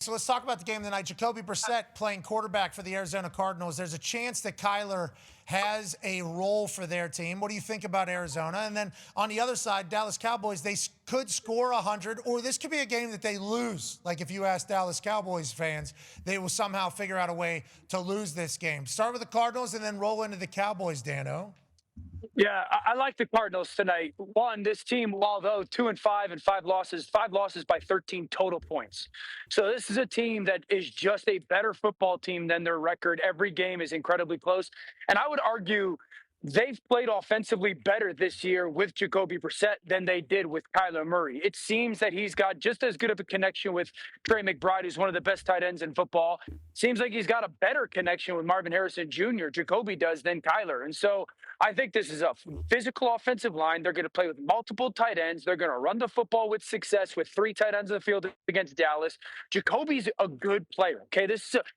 So let's talk about the game tonight. Jacoby Brissett playing quarterback for the Arizona Cardinals. There's a chance that Kyler has a role for their team. What do you think about Arizona? And then on the other side, Dallas Cowboys, they could score 100, or this could be a game that they lose. Like if you ask Dallas Cowboys fans, they will somehow figure out a way to lose this game. Start with the Cardinals and then roll into the Cowboys, Dano. Yeah, I like the Cardinals tonight. One, this team, although 2-5 and five losses by 13 total points. So this is a team that is just a better football team than their record. Every game is incredibly close. And I would argue they've played offensively better this year with Jacoby Brissett than they did with Kyler Murray. It seems that he's got just as good of a connection with Trey McBride, who's one of the best tight ends in football. Seems like he's got a better connection with Marvin Harrison Jr., Jacoby does, than Kyler. And so I think this is a physical offensive line. They're going to play with multiple tight ends. They're going to run the football with success with 3 tight ends in the field against Dallas. Jacoby's a good player. Okay,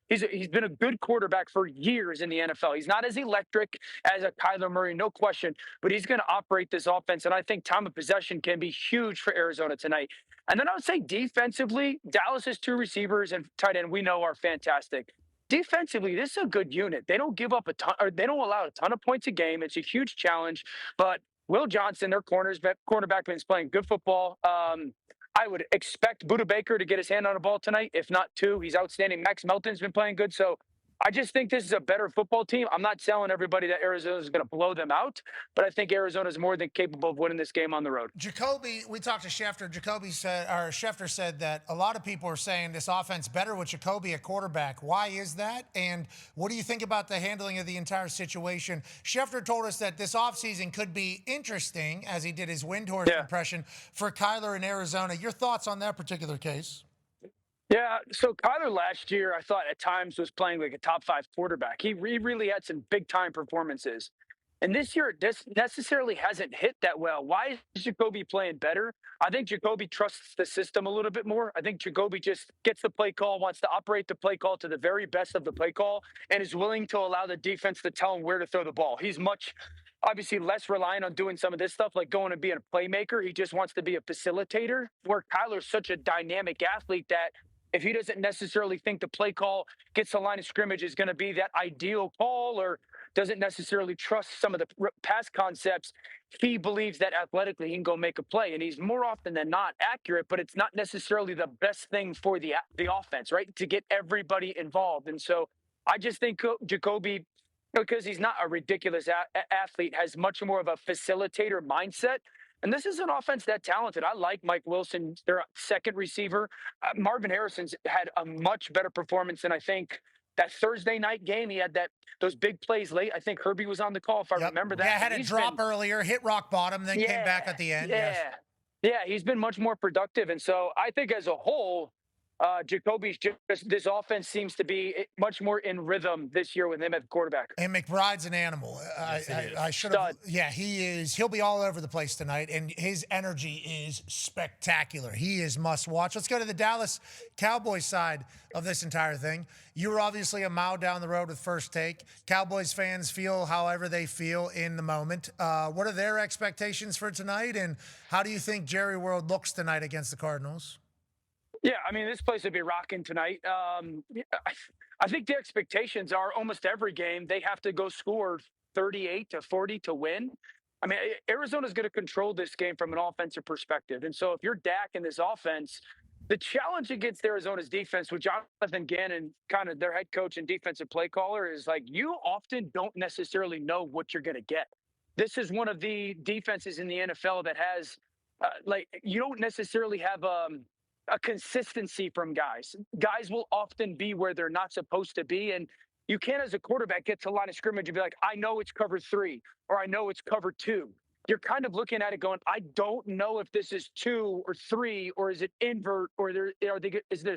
he's been a good quarterback for years in the NFL. He's not as electric as a Kyler Murray, no question, but he's going to operate this offense. And I think time of possession can be huge for Arizona tonight. And then I would say defensively, Dallas's 2 receivers and tight end we know are fantastic. Defensively, this is a good unit. They don't give up a ton, or they don't allow a ton of points a game. It's a huge challenge. But Will Johnson, their cornerback, is playing good football. I would expect Budda Baker to get his hand on a ball tonight, if not 2. He's outstanding. Max Melton's been playing good. So I just think this is a better football team. I'm not telling everybody that Arizona is going to blow them out, but I think Arizona is more than capable of winning this game on the road. Jacoby, we talked to Schefter. Schefter said that a lot of people are saying this offense better with Jacoby at quarterback. Why is that? And what do you think about the handling of the entire situation? Schefter told us that this offseason could be interesting, as he did his Windhorst impression, for Kyler in Arizona. Your thoughts on that particular case? Yeah, so Kyler last year, I thought at times was playing like a top 5 quarterback. He really had some big time performances. And this year, it necessarily hasn't hit that well. Why is Jacoby playing better? I think Jacoby trusts the system a little bit more. I think Jacoby just gets the play call, wants to operate the play call to the very best of the play call, and is willing to allow the defense to tell him where to throw the ball. He's much, obviously, less reliant on doing some of this stuff, like going and being a playmaker. He just wants to be a facilitator, where Kyler's such a dynamic athlete that if he doesn't necessarily think the play call gets the line of scrimmage is going to be that ideal call, or doesn't necessarily trust some of the pass concepts, he believes that athletically he can go make a play. And he's more often than not accurate, but it's not necessarily the best thing for the offense, right? To get everybody involved. And so I just think Jacoby, because he's not a ridiculous athlete, has much more of a facilitator mindset. And this is an offense that talented. I like Mike Wilson, their second receiver. Marvin Harrison's had a much better performance than I think that Thursday night game. He had those big plays late. I think Herbie was on the call, if I remember that. Yeah, had a drop earlier, hit rock bottom, then came back at the end. Yeah, he's been much more productive. And so I think as a whole, Jacoby's this offense seems to be much more in rhythm this year with him at quarterback. And McBride's an animal. Yes, I should have. Yeah, he is. He'll be all over the place tonight, and his energy is spectacular. He is must watch. Let's go to the Dallas Cowboys side of this entire thing. You were obviously a mile down the road with First Take. Cowboys fans feel however they feel in the moment. What are their expectations for tonight, and how do you think Jerry World looks tonight against the Cardinals? Yeah, I mean, this place would be rocking tonight. I think the expectations are almost every game they have to go score 38-40 to win. I mean, Arizona's going to control this game from an offensive perspective. And so if you're Dak in this offense, the challenge against Arizona's defense with Jonathan Gannon, kind of their head coach and defensive play caller, is like you often don't necessarily know what you're going to get. This is one of the defenses in the NFL that has, you don't necessarily have a consistency from guys. Guys will often be where they're not supposed to be. And you can't, as a quarterback, get to the line of scrimmage and be like, I know it's cover 3 or I know it's cover 2. You're kind of looking at it going, I don't know if this is 2 or 3, or is it invert, or is there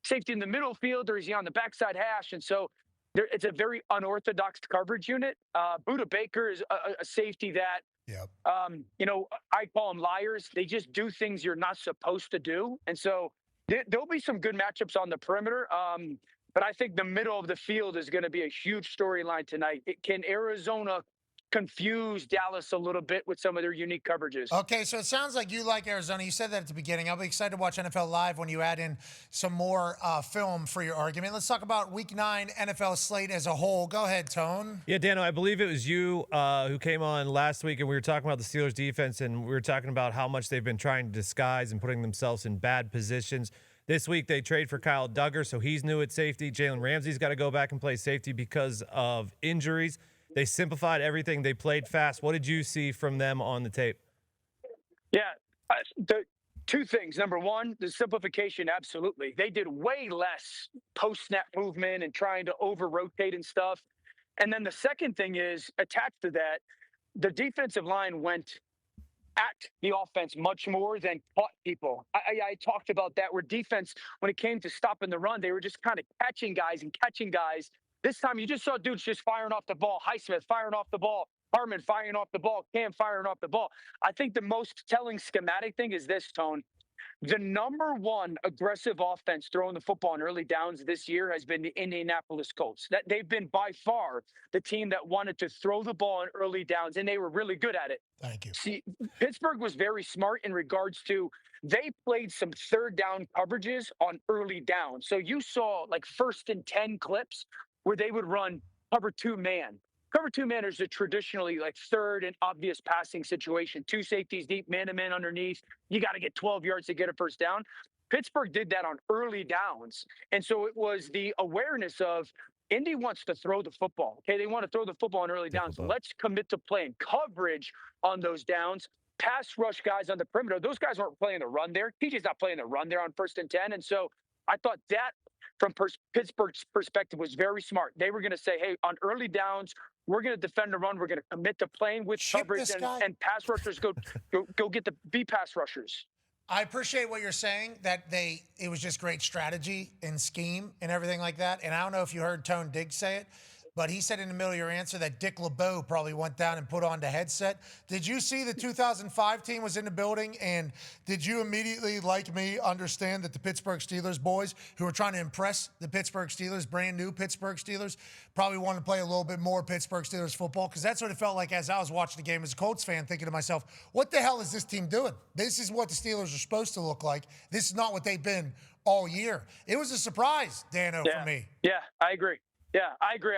safety in the middle field, or is he on the backside hash? And so it's a very unorthodox coverage unit. Budda Baker is a safety that, Yep. I call them liars. They just do things you're not supposed to do. And so there'll be some good matchups on the perimeter. But I think the middle of the field is going to be a huge storyline tonight. Can Arizona confuse Dallas a little bit with some of their unique coverages. Okay, so it sounds like you like Arizona. You said that at the beginning. I'll be excited to watch NFL Live when you add in some more film for your argument. Let's talk about Week 9 NFL slate as a whole. Go ahead, Tone. Yeah, Dano, I believe it was you who came on last week, and we were talking about the Steelers' defense, and we were talking about how much they've been trying to disguise and putting themselves in bad positions. This week, they trade for Kyle Duggar, so he's new at safety. Jalen Ramsey's got to go back and play safety because of injuries. They simplified everything. They played fast. What did you see from them on the tape? Yeah, the two things. Number one, the simplification, absolutely. They did way less post-snap movement and trying to over-rotate and stuff. And then the second thing is, attached to that, the defensive line went at the offense much more than caught people. I talked about that, where defense, when it came to stopping the run, they were just kind of catching guys and catching guys. This time, you just saw dudes just firing off the ball. Highsmith firing off the ball. Harmon firing off the ball. Cam firing off the ball. I think the most telling schematic thing is this, Tone. The number one aggressive offense throwing the football in early downs this year has been the Indianapolis Colts. That they've been by far the team that wanted to throw the ball in early downs, and they were really good at it. Thank you. See, Pittsburgh was very smart in regards to they played some third down coverages on early down. So you saw like 1st and 10 clips where they would run cover 2 man. Cover 2 man is a traditionally like third and obvious passing situation. 2 safeties deep, man-to-man underneath. You got to get 12 yards to get a first down. Pittsburgh did that on early downs. And so it was the awareness of Indy wants to throw the football. Okay, they want to throw the football on early downs. Let's commit to playing coverage on those downs. Pass rush guys on the perimeter. Those guys weren't playing the run there. TJ's not playing the run there on 1st and 10. And so I thought that from Pittsburgh's perspective was very smart. They were going to say, hey, on early downs, we're going to defend the run. We're going to commit to playing with coverage and pass rushers go get the B pass rushers. I appreciate what you're saying, that it was just great strategy and scheme and everything like that. And I don't know if you heard Tone Diggs say it, but he said in the middle of your answer that Dick LeBeau probably went down and put on the headset. Did you see the 2005 team was in the building? And did you immediately, like me, understand that the Pittsburgh Steelers boys who were trying to impress the Pittsburgh Steelers, brand new Pittsburgh Steelers, probably wanted to play a little bit more Pittsburgh Steelers football? Because that's what it felt like as I was watching the game as a Colts fan, thinking to myself, what the hell is this team doing? This is what the Steelers are supposed to look like. This is not what they've been all year. It was a surprise, Dano, for me. Yeah, I agree. Yeah, I agree.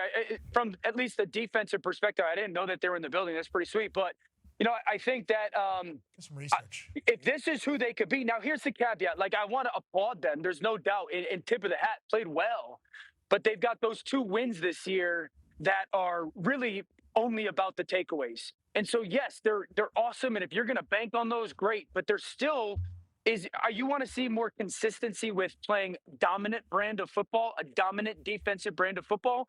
From at least the defensive perspective, I didn't know that they were in the building. That's pretty sweet. But, I think that some research. If this is who they could be. Now, here's the caveat. Like, I want to applaud them. There's no doubt. In tip of the hat, played well. But they've got those 2 wins this year that are really only about the takeaways. And so, yes, they're awesome. And if you're going to bank on those, great. But there's still you want to see more consistency with playing dominant brand of football, a dominant defensive brand of football.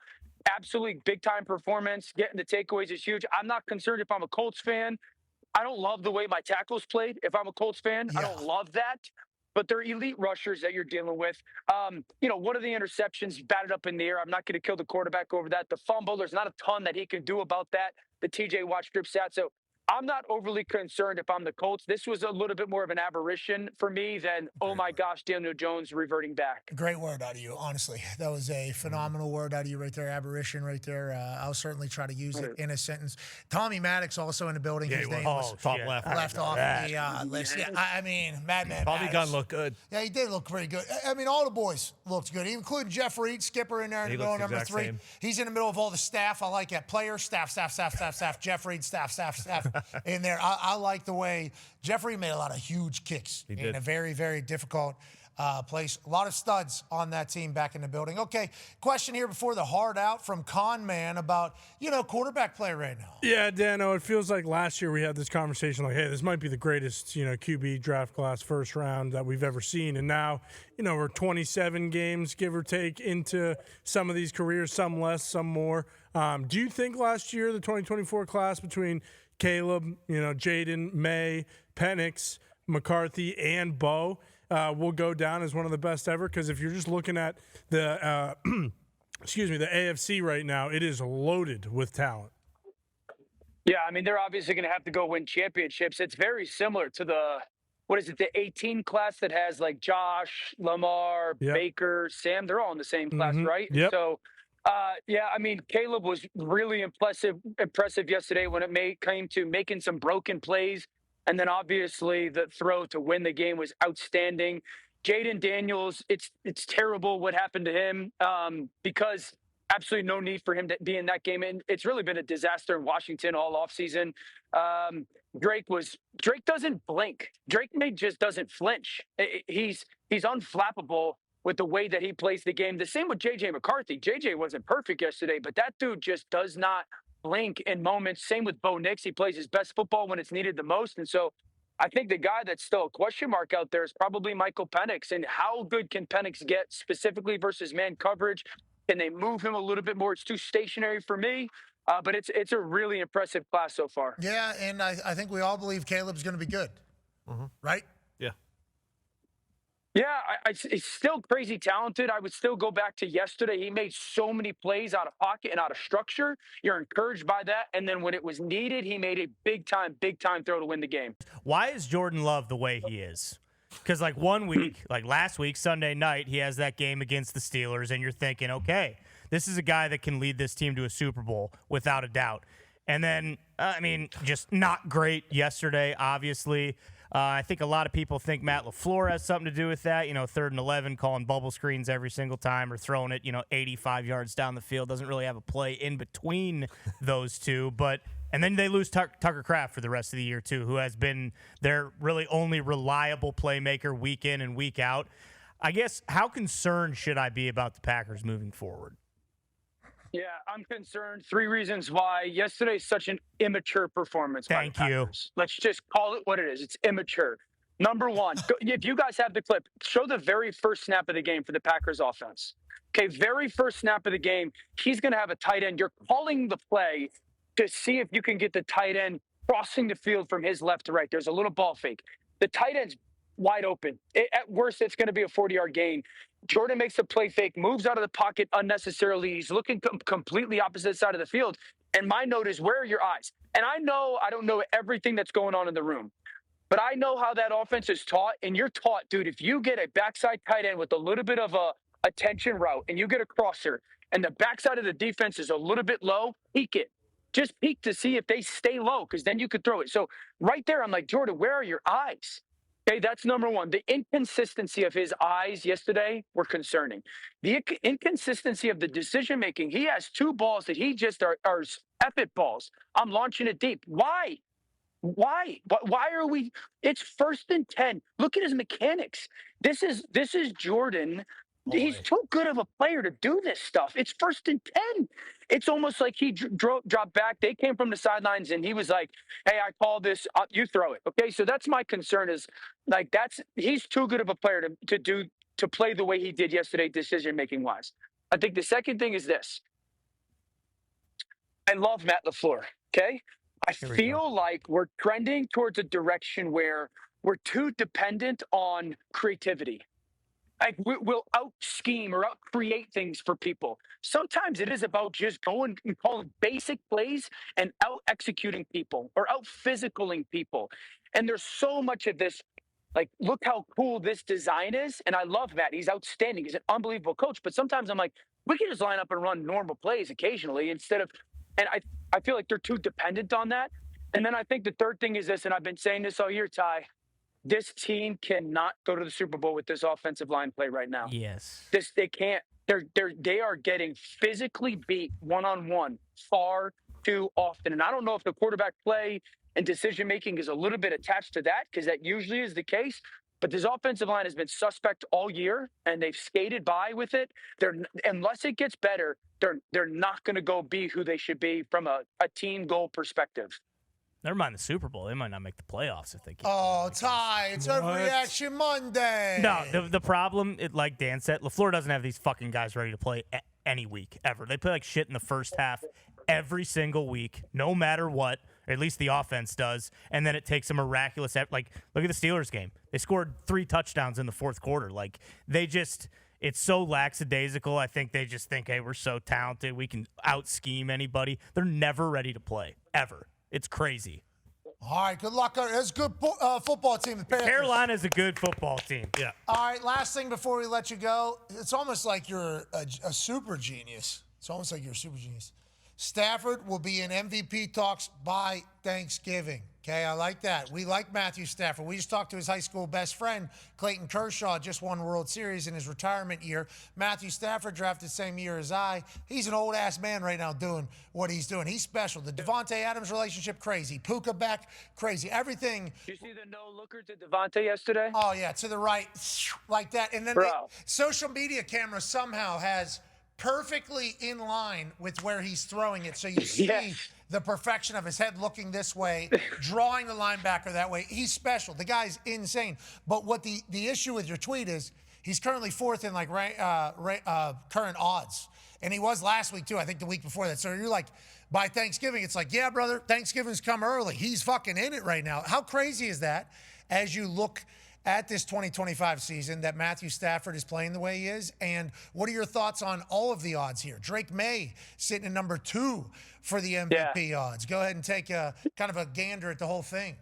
Absolutely big time performance. Getting the takeaways is huge. I'm not concerned if I'm a Colts fan. I don't love the way my tackles played. If I'm a Colts fan, I don't love that. But they're elite rushers that you're dealing with. One of the interceptions batted up in the air. I'm not going to kill the quarterback over that. The fumble, there's not a ton that he can do about that. The TJ Watt strip stat. So I'm not overly concerned if I'm the Colts. This was a little bit more of an aberration for me than, oh my gosh, Daniel Jones reverting back. Great word out of you, honestly. That was a phenomenal word out of you right there, aberration right there. I'll certainly try to use it in a sentence. Tommy Maddox also in the building. His name was top left. Left off the list. Yeah, I mean, Madman Tommy Maddox. Gunn looked good. Yeah, he did look pretty good. I mean, all the boys looked good, including Jeff Reed, skipper in there in the middle, number 3. Same. He's in the middle of all the staff. I like that. Player, staff. Jeff Reed, staff in there. I like the way Jeffrey made a lot of huge kicks in a very, very difficult place. A lot of studs on that team back in the building. Okay, question here before the hard out from Con Man about, quarterback play right now. Yeah, Dano, it feels like last year we had this conversation like, hey, this might be the greatest, QB draft class first round that we've ever seen. And now, we're 27 games, give or take, into some of these careers, some less, some more. Do you think last year, the 2024 class between Caleb, Jaden, May, Penix, McCarthy, and Bo will go down as one of the best ever? Because if you're just looking at the, the AFC right now, it is loaded with talent. Yeah, I mean, they're obviously going to have to go win championships. It's very similar to the 18 class that has like Josh, Lamar, Baker, Sam. They're all in the same class, right? Yep. So Yeah, I mean, Caleb was really impressive yesterday when it came to making some broken plays. And then obviously the throw to win the game was outstanding. Jaden Daniels, it's terrible what happened to him because absolutely no need for him to be in that game. And it's really been a disaster in Washington all offseason. Um, Drake doesn't blink. Just doesn't flinch. He's unflappable with the way that he plays the game. The same with JJ McCarthy. JJ wasn't perfect yesterday, but that dude just does not blink in moments. Same with Bo Nix. He plays his best football when it's needed the most. And so I think the guy that's still a question mark out there is probably Michael Penix. And how good can Penix get specifically versus man coverage? Can they move him a little bit more? It's too stationary for me. But it's a really impressive class so far. Yeah, and I think we all believe Caleb's going to be good, right? Yeah. Yeah, he's still crazy talented. I would still go back to yesterday. He made so many plays out of pocket and out of structure. You're encouraged by that. And then when it was needed, he made a big time throw to win the game. Why is Jordan Love the way he is? Because like one week, like last week, Sunday night, he has that game against the Steelers, and you're thinking, okay, this is a guy that can lead this team to a Super Bowl without a doubt. And then, just not great yesterday, obviously. I think a lot of people think Matt LaFleur has something to do with that. 3rd and 11, calling bubble screens every single time or throwing it, 85 yards down the field. Doesn't really have a play in between those two. And then they lose Tucker Kraft for the rest of the year, too, who has been their really only reliable playmaker week in and week out. I guess, how concerned should I be about the Packers moving forward? Yeah, I'm concerned. 3 reasons why. Yesterday's such an immature performance. Thank you. Let's just call it what it is. It's immature. Number one, if you guys have the clip, show the very first snap of the game for the Packers offense. Okay, very first snap of the game, he's going to have a tight end. You're calling the play to see if you can get the tight end crossing the field from his left to right. There's a little ball fake. The tight end's wide open. At worst, it's going to be a 40-yard gain. Jordan makes a play fake, moves out of the pocket unnecessarily. He's looking completely opposite side of the field. And my note is, where are your eyes? And I don't know everything that's going on in the room, but I know how that offense is taught. And you're taught, dude, if you get a backside tight end with a little bit of a attention route and you get a crosser and the backside of the defense is a little bit low, peek it. Just peek to see if they stay low, because then you could throw it. So right there, I'm like, Jordan, where are your eyes? Okay, that's number one. The inconsistency of his eyes yesterday were concerning. The inconsistency of the decision-making. He has 2 balls that he just are effort balls. I'm launching it deep. Why? Why are we? It's 1st and 10. Look at his mechanics. This is Jordan. He's too good of a player to do this stuff. It's 1st and 10. It's almost like he dropped back. They came from the sidelines, and he was like, hey, I call this, you throw it. Okay, so that's my concern is, like, he's too good of a player to play the way he did yesterday, decision-making wise. I think the second thing is this. I love Matt LaFleur, okay? I feel like we're trending towards a direction where we're too dependent on creativity. Like, we'll out-scheme or out-create things for people. Sometimes it is about just going and calling basic plays and out-executing people or out-physicaling people. And there's so much of this, like, look how cool this design is. And I love Matt. He's outstanding. He's an unbelievable coach. But sometimes I'm like, we can just line up and run normal plays occasionally instead of – and I feel like they're too dependent on that. And then I think the third thing is this, and I've been saying this all year, Ty. This team cannot go to the Super Bowl with this offensive line play right now. Yes. They can't. They are getting physically beat one-on-one far too often. And I don't know if the quarterback play and decision-making is a little bit attached to that, because that usually is the case. But this offensive line has been suspect all year, and they've skated by with it. Unless it gets better, they're not going to go be who they should be from a team goal perspective. Never mind the Super Bowl. They might not make the playoffs if they keep. Oh, Ty, it's Overreaction Monday. No, the problem, like Dan said, LaFleur doesn't have these fucking guys ready to play any week, ever. They play like shit in the first half every single week, no matter what, or at least the offense does, and then it takes a miraculous, like, look at the Steelers game. They scored 3 touchdowns in the 4th quarter. Like, it's so lackadaisical. I think they just think, hey, we're so talented, we can out-scheme anybody. They're never ready to play, ever. It's crazy. All right, good luck. It's a good football team. The Panthers. Carolina's a good football team. Yeah. All right, last thing before we let you go. It's almost like you're a super genius. It's almost like you're a super genius. Stafford will be in MVP talks by Thanksgiving. Okay, I like that. We like Matthew Stafford. We just talked to his high school best friend, Clayton Kershaw, just won World Series in his retirement year. Matthew Stafford drafted same year as I. He's an old-ass man right now doing what he's doing. He's special. The Devontae Adams relationship, crazy. Puka back, crazy. Everything. Did you see the no-looker to Devontae yesterday? Oh, yeah, to the right, like that. And then social media camera somehow has perfectly in line with where he's throwing it. So you see the perfection of his head looking this way, drawing the linebacker that way. He's special. The guy's insane. But what the issue with your tweet is, he's currently fourth in current odds. And he was last week too, I think the week before that. So you're like, by Thanksgiving, it's like, yeah, brother, Thanksgiving's come early. He's fucking in it right now. How crazy is that as you look at this 2025 season that Matthew Stafford is playing the way he is? And what are your thoughts on all of the odds here? Drake May sitting at number 2 for the MVP odds. Go ahead and take a kind of a gander at the whole thing.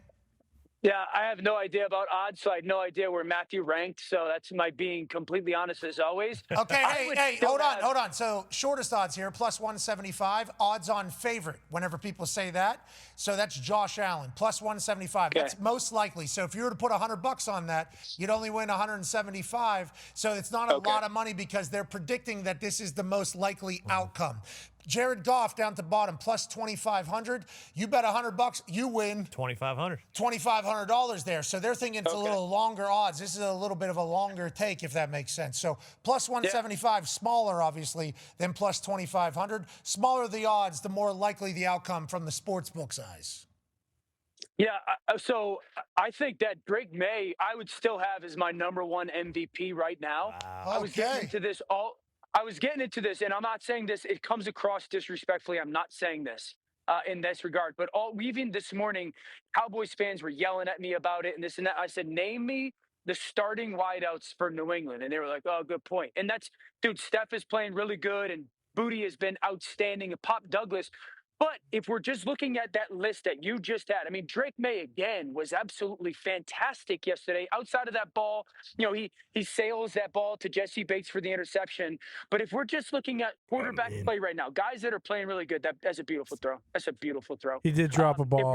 Yeah, I have no idea about odds, so I have no idea where Matthew ranked. So that's my being completely honest as always. Okay, hey, hold on. So shortest odds here, plus 175. Odds on favorite, whenever people say that. So that's Josh Allen, plus 175. Okay. That's most likely. So if you were to put $100 on that, you'd only win 175. So it's not a lot of money because they're predicting that this is the most likely outcome. Jared Goff down to bottom, plus 2,500. You bet $100, you win $2,500 there. So they're thinking it's a little longer odds. This is a little bit of a longer take, if that makes sense. So plus 175, smaller, obviously, than plus 2,500. Smaller the odds, the more likely the outcome from the sportsbook's eyes. Yeah, so I think that Drake May, I would still have as my number 1 MVP right now. Wow. I was getting into this, and I'm not saying this. It comes across disrespectfully. I'm not saying this in this regard. But even this morning, Cowboys fans were yelling at me about it and this and that. I said, name me the starting wideouts for New England. And they were like, oh, good point. And that's, dude, Steph is playing really good, and Booty has been outstanding, and Pop Douglas. But if we're just looking at that list that you just had, I mean, Drake May, again, was absolutely fantastic yesterday. Outside of that ball, he sails that ball to Jesse Bates for the interception. But if we're just looking at quarterback play right now, guys that are playing really good, that's a beautiful throw. That's a beautiful throw. He did drop a ball. If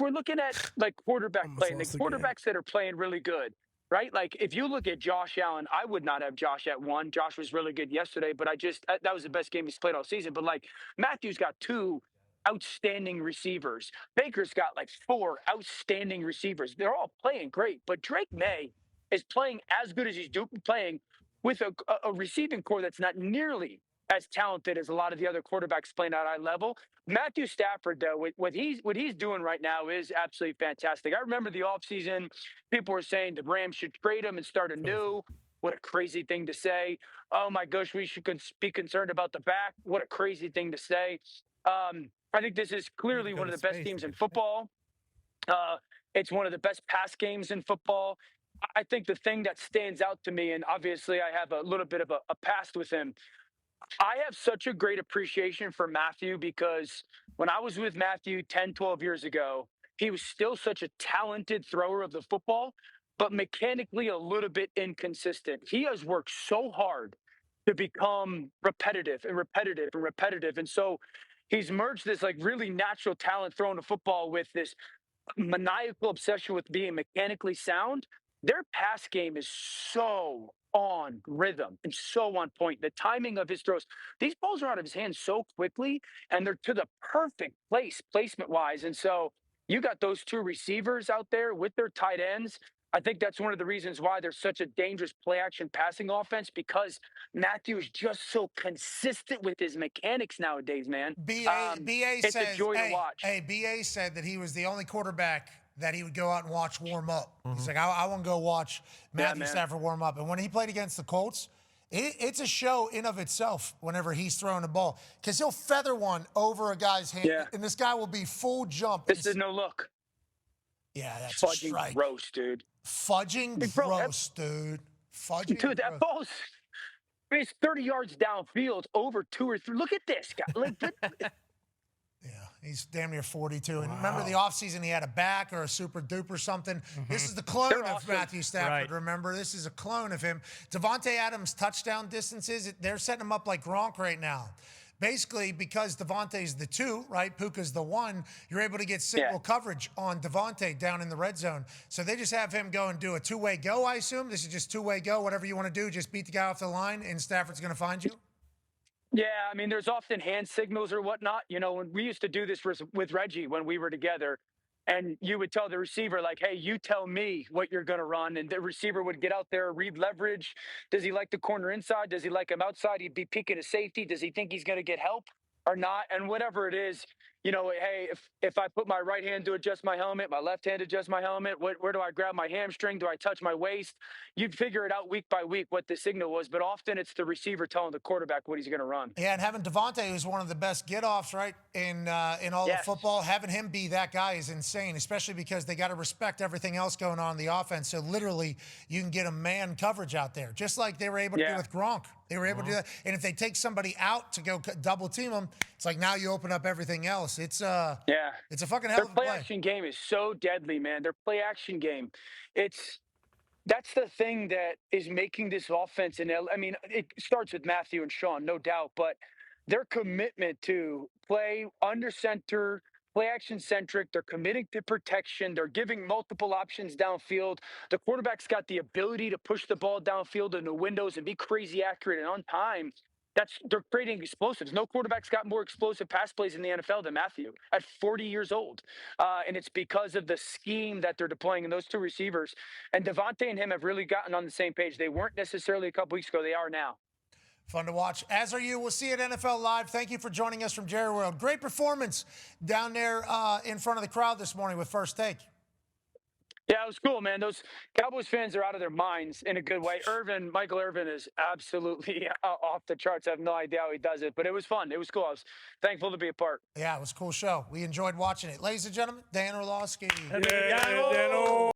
we're looking at, like, quarterback play, and the quarterbacks that are playing really good, right? Like, if you look at Josh Allen, I would not have Josh at 1. Josh was really good yesterday, but that was the best game he's played all season. But, like, Matthew's got 2 outstanding receivers. Baker's got, like, 4 outstanding receivers. They're all playing great. But Drake May is playing as good as he's playing with a receiving core that's not nearly as talented as a lot of the other quarterbacks playing at high level. Matthew Stafford, though, what he's doing right now is absolutely fantastic. I remember the offseason, people were saying the Rams should trade him and start anew. What a crazy thing to say. Oh, my gosh, we should be concerned about the back. What a crazy thing to say. I think this is clearly one of the best teams in football. It's one of the best pass games in football. I think the thing that stands out to me, and obviously I have a little bit of a past with him, I have such a great appreciation for Matthew because when I was with Matthew 10, 12 years ago, he was still such a talented thrower of the football, but mechanically a little bit inconsistent. He has worked so hard to become repetitive. And so he's merged this, like, really natural talent throwing the football with this maniacal obsession with being mechanically sound. Their pass game is so on rhythm and so on point. The timing of his throws, these balls are out of his hands so quickly, and they're to the perfect placement wise. And so you got those 2 receivers out there with their tight ends. I think that's one of the reasons why there's such a dangerous play action passing offense, because Matthew is just so consistent with his mechanics nowadays, man. It's a joy to watch. BA said that he was the only quarterback that he would go out and watch warm up. He's like, I want to go watch Matthew Stafford warm up. And when he played against the Colts, it's a show in of itself whenever he's throwing the ball, because he'll feather one over a guy's hand, and this guy will be full jump. This is no look. Yeah, that's fudging a strike. Gross, dude. Fudging gross, dude. Fudging dude, that ball's it's 30 yards downfield, over 2 or 3. Look at this guy. Like, yeah, He's damn near 42. And remember the offseason, he had a back or a super duper something. This is the clone They're of awesome. Matthew Stafford, Right. remember? This is a clone of him. Devontae Adams' touchdown distances, they're setting him up like Gronk right now. Basically, because Devontae's the 2, right? Puka's the 1, you're able to get single coverage on Devontae down in the red zone. So they just have him go and do a two-way go, I assume. This is just two-way go. Whatever you want to do, just beat the guy off the line, and Stafford's going to find you. Yeah, I mean, there's often hand signals or whatnot. You know, when we used to do this with Reggie when we were together, and you would tell the receiver, like, hey, you tell me what you're going to run. And the receiver would get out there, read leverage. Does he like the corner inside? Does he like him outside? He'd be peeking his safety. Does he think he's going to get help or not? And whatever it is, you know, hey, if I put my right hand to adjust my helmet, my left hand to adjust my helmet, where do I grab my hamstring? Do I touch my waist? You'd figure it out week by week what the signal was, but often it's the receiver telling the quarterback what he's going to run. Yeah, and having Devontae, who's one of the best get-offs, right, in all of football, having him be that guy is insane, especially because they got to respect everything else going on in the offense. So literally, you can get a man coverage out there, just like they were able to do with Gronk. They were able to do that. And if they take somebody out to go double team them, it's like now you open up everything else. It's a fucking hell of a play. Their play action game is so deadly, man. Their play action game, that's the thing that is making this offense. And I mean, it starts with Matthew and Sean, no doubt, but their commitment to play under center, play action centric. They're committing to protection. They're giving multiple options downfield. The quarterback's got the ability to push the ball downfield in the windows and be crazy accurate and on time. They're creating explosives. No quarterback's got more explosive pass plays in the NFL than Matthew at 40 years old. And it's because of the scheme that they're deploying in those two receivers. And Devontae and him have really gotten on the same page. They weren't necessarily a couple weeks ago. They are now. Fun to watch. As are you. We'll see you at NFL Live. Thank you for joining us from Jerry World. Great performance down there in front of the crowd this morning with First Take. Yeah, it was cool, man. Those Cowboys fans are out of their minds in a good way. Michael Irvin is absolutely off the charts. I have no idea how he does it, but it was fun. It was cool. I was thankful to be a part. Yeah, it was a cool show. We enjoyed watching it. Ladies and gentlemen, Dan Orlovsky. Yeah, Dan.